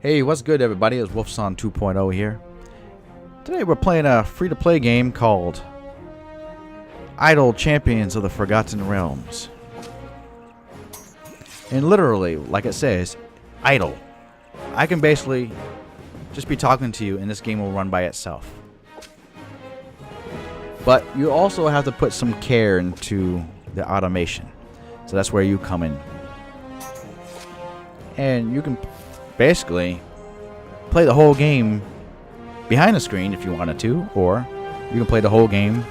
Hey, what's good everybody? It's Wolfson 2.0 here. Today we're playing a free-to-play game called Idle Champions of the Forgotten Realms. And literally, like it says, idle. I can basically just be talking to you and this game will run by itself. But you also have to put some care into the automation. So that's where you come in. And you can basically play the whole game behind the screen if you wanted to, or you can play the whole game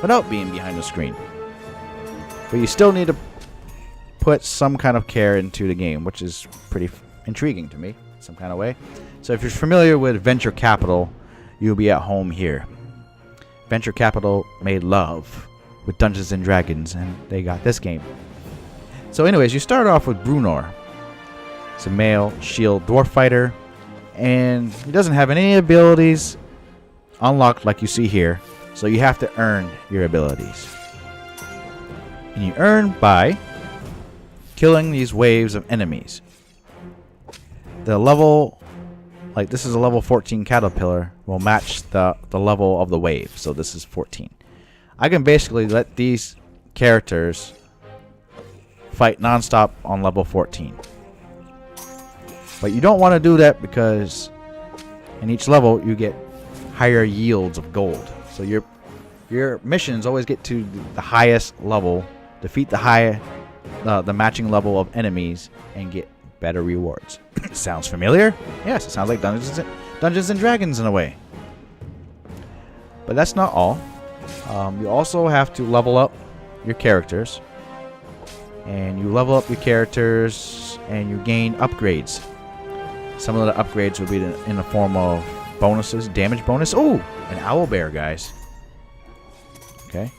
without being behind the screen. But you still need to put some kind of care into the game, which is pretty intriguing to me, some kind of way. So if you're familiar with venture capital, you'll be at home here. Venture capital made love with Dungeons and Dragons, and they got this game. So anyways, you start off with Brunor. It's a male shield dwarf fighter, and he doesn't have any abilities unlocked like you see here, so you have to earn your abilities. And you earn by killing these waves of enemies. The level, like this is a level 14 caterpillar, will match the level of the wave, so this is 14. I can basically let these characters fight non-stop on level 14. But you don't want to do that because in each level you get higher yields of gold. So your missions always get to the highest level, defeat the matching level of enemies, and get better rewards. Sounds familiar? Yes, it sounds like Dungeons and Dragons in a way. But that's not all. You also have to level up your characters. And you level up your characters and you gain upgrades. Some of the upgrades will be in the form of bonuses, damage bonus. Oh, an owl bear, guys. Okay.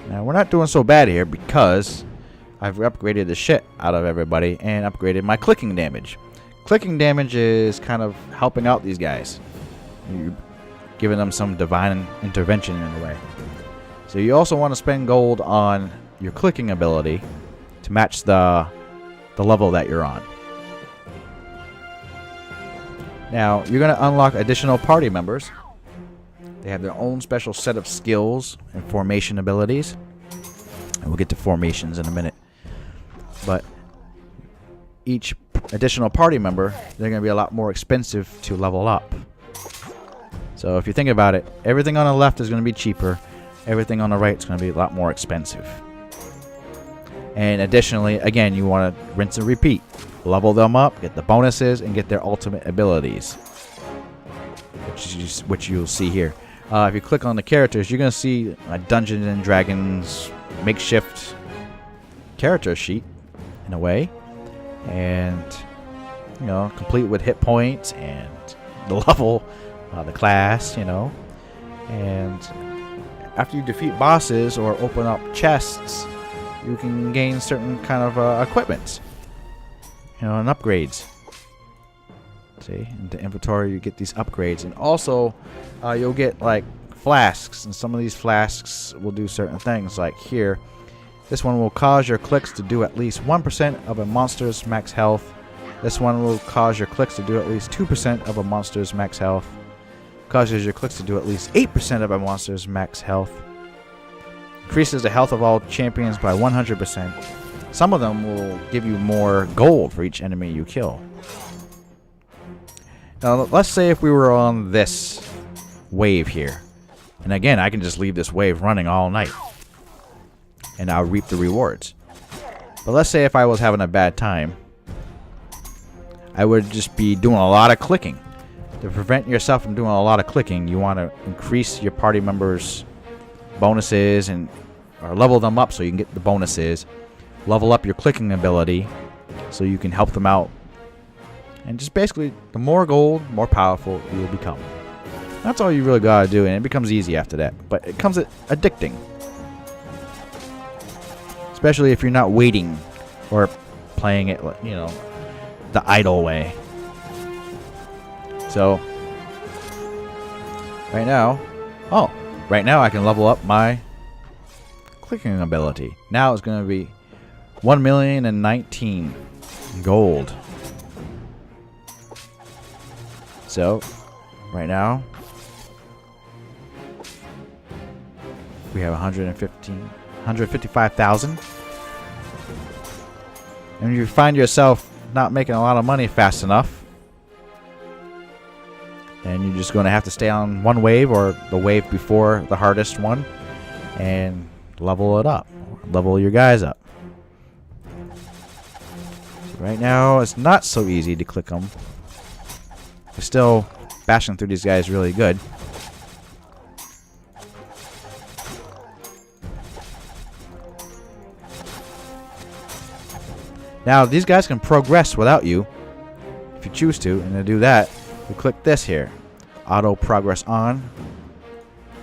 Now, we're not doing so bad here because I've upgraded the shit out of everybody and upgraded my clicking damage. Clicking damage is kind of helping out these guys. You're giving them some divine intervention in a way. So you also want to spend gold on your clicking ability to match the level that you're on. Now, you're going to unlock additional party members. They have their own special set of skills and formation abilities. And we'll get to formations in a minute. But each additional party member, they're going to be a lot more expensive to level up. So if you think about it, everything on the left is going to be cheaper. Everything on the right is going to be a lot more expensive. And additionally, again, you want to rinse and repeat. Level them up, get the bonuses, and get their ultimate abilities. Which you'll see here. If you click on the characters, you're going to see a Dungeons and Dragons makeshift character sheet, in a way. And, you know, complete with hit points and the level, the class, you know. And after you defeat bosses or open up chests, you can gain certain kind of equipment, you know, and upgrades. See, in the inventory you get these upgrades, and also you'll get like flasks, and some of these flasks will do certain things. Like here, this one will cause your clicks to do at least 1% of a monster's max health. This one will cause your clicks to do at least 2% of a monster's max health. Causes your clicks to do at least 8% of a monster's max health. Increases the health of all champions by 100%. Some of them will give you more gold for each enemy you kill. Now, let's say if we were on this wave here. And again, I can just leave this wave running all night. And I'll reap the rewards. But let's say if I was having a bad time, I would just be doing a lot of clicking. To prevent yourself from doing a lot of clicking, you want to increase your party members' bonuses or level them up so you can get the bonuses. Level up your clicking ability so you can help them out. And just basically, the more gold, more powerful you will become. That's all you really gotta do, and it becomes easy after that. But it comes addicting. Especially if you're not waiting or playing it, you know, the idle way. So, right now I can level up my clicking ability. Now it's going to be 1,019 gold. So, right now, we have 155,000. And you find yourself not making a lot of money fast enough, and you're just going to have to stay on one wave or the wave before the hardest one and level it up. Level your guys up. So right now, it's not so easy to click them. We're still bashing through these guys really good. Now, these guys can progress without you if you choose to, and to do that, you click this here. Auto progress on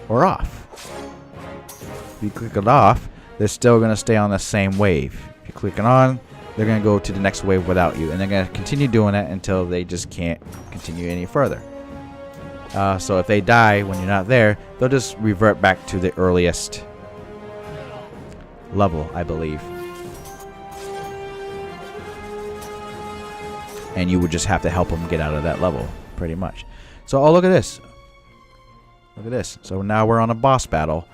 or off. If you click it off, they're still going to stay on the same wave. If you click it on, they're going to go to the next wave without you, and they're going to continue doing that until they just can't continue any further. So if they die when you're not there, they'll just revert back to the earliest level, I believe. And you would just have to help them get out of that level, pretty much. So, oh, look at this. Look at this. So now we're on a boss battle.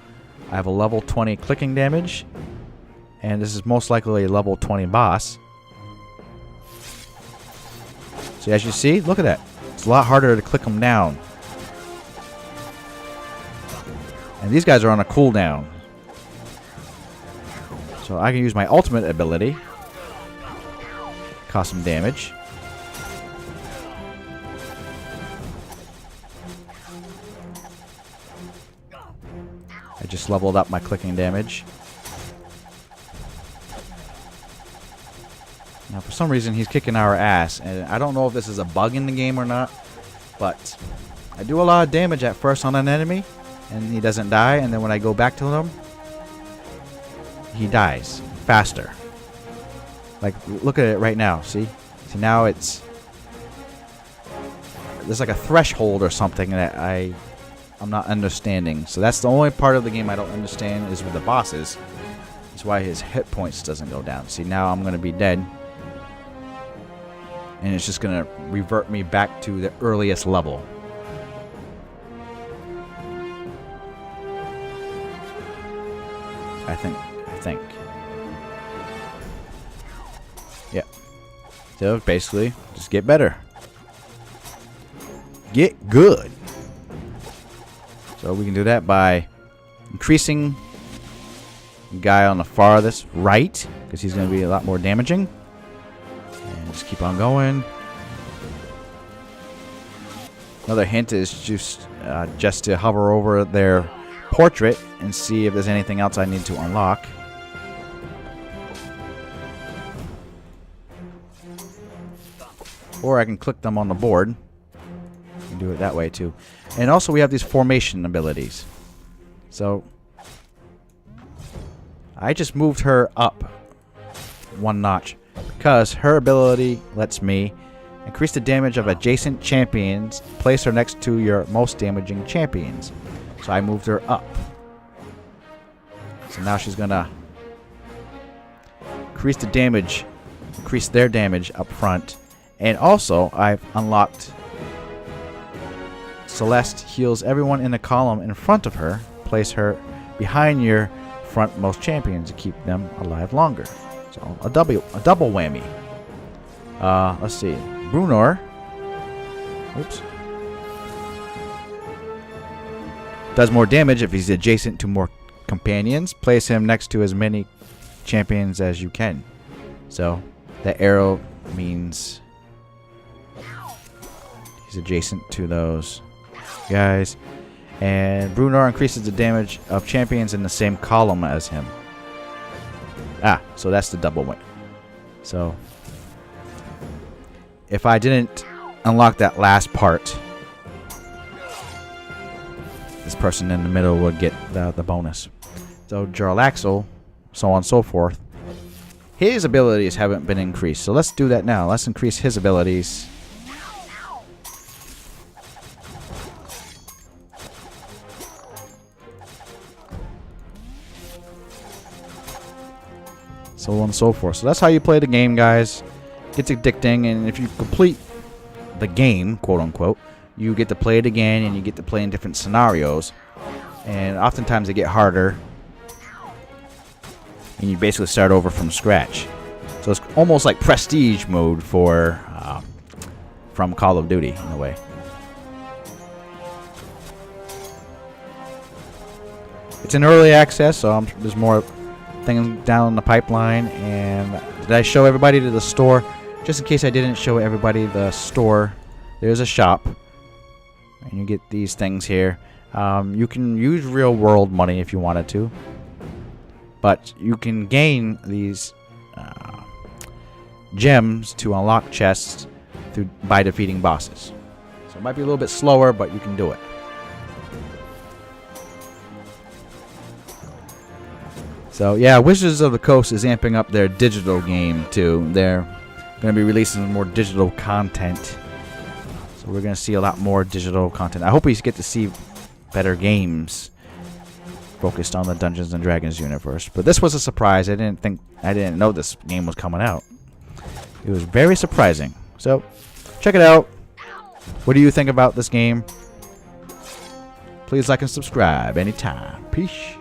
I have a level 20 clicking damage. And this is most likely a level 20 boss. So as you see, look at that. It's a lot harder to click them down. And these guys are on a cooldown. So I can use my ultimate ability. Cause some damage. I just leveled up my clicking damage. Now, for some reason, he's kicking our ass. And I don't know if this is a bug in the game or not. But I do a lot of damage at first on an enemy. And he doesn't die. And then when I go back to him, he dies faster. Like, look at it right now. See? See, now it's... There's like a threshold or something that I'm not understanding. So that's the only part of the game I don't understand is with the bosses. That's why his hit points doesn't go down. See, now I'm going to be dead. And it's just going to revert me back to the earliest level. I think. Yeah. So basically, just get better. Get good. So we can do that by increasing the guy on the farthest right, because he's going to be a lot more damaging. And just keep on going. Another hint is just to hover over their portrait and see if there's anything else I need to unlock. Or I can click them on the board. You can do it that way too. And also we have these formation abilities. So I just moved her up one notch because her ability lets me increase the damage of adjacent champions, place her next to your most damaging champions. So I moved her up. So now she's gonna increase the damage, increase their damage up front. And also I've unlocked Celeste heals everyone in the column in front of her. Place her behind your frontmost champions to keep them alive longer. So a double whammy. Let's see. Brunor. Oops. Does more damage if he's adjacent to more companions. Place him next to as many champions as you can. So the arrow means he's adjacent to those guys. And Brunor increases the damage of champions in the same column as him. So that's the double win. So if I didn't unlock that last part, this person in the middle would get the bonus. So Jarlaxle, so on and so forth. His abilities haven't been increased. So let's do that now. Let's increase his abilities. So on and so forth. So that's how you play the game, guys. it's addicting, and if you complete the game, quote unquote, you get to play it again, and you get to play in different scenarios, and oftentimes they get harder, and you basically start over from scratch. So it's almost like prestige mode from Call of Duty in a way. It's in early access, so there's more things down the pipeline. And did I show everybody to the store? Just in case I didn't show everybody the store, there's a shop, and you get these things here. You can use real world money if you wanted to, but you can gain these gems to unlock chests by defeating bosses. So it might be a little bit slower, but you can do it. So yeah, Wizards of the Coast is amping up their digital game too. They're going to be releasing more digital content. So we're going to see a lot more digital content. I hope we get to see better games focused on the Dungeons and Dragons universe. But this was a surprise. I didn't know this game was coming out. It was very surprising. So check it out. What do you think about this game? Please like and subscribe anytime. Peace.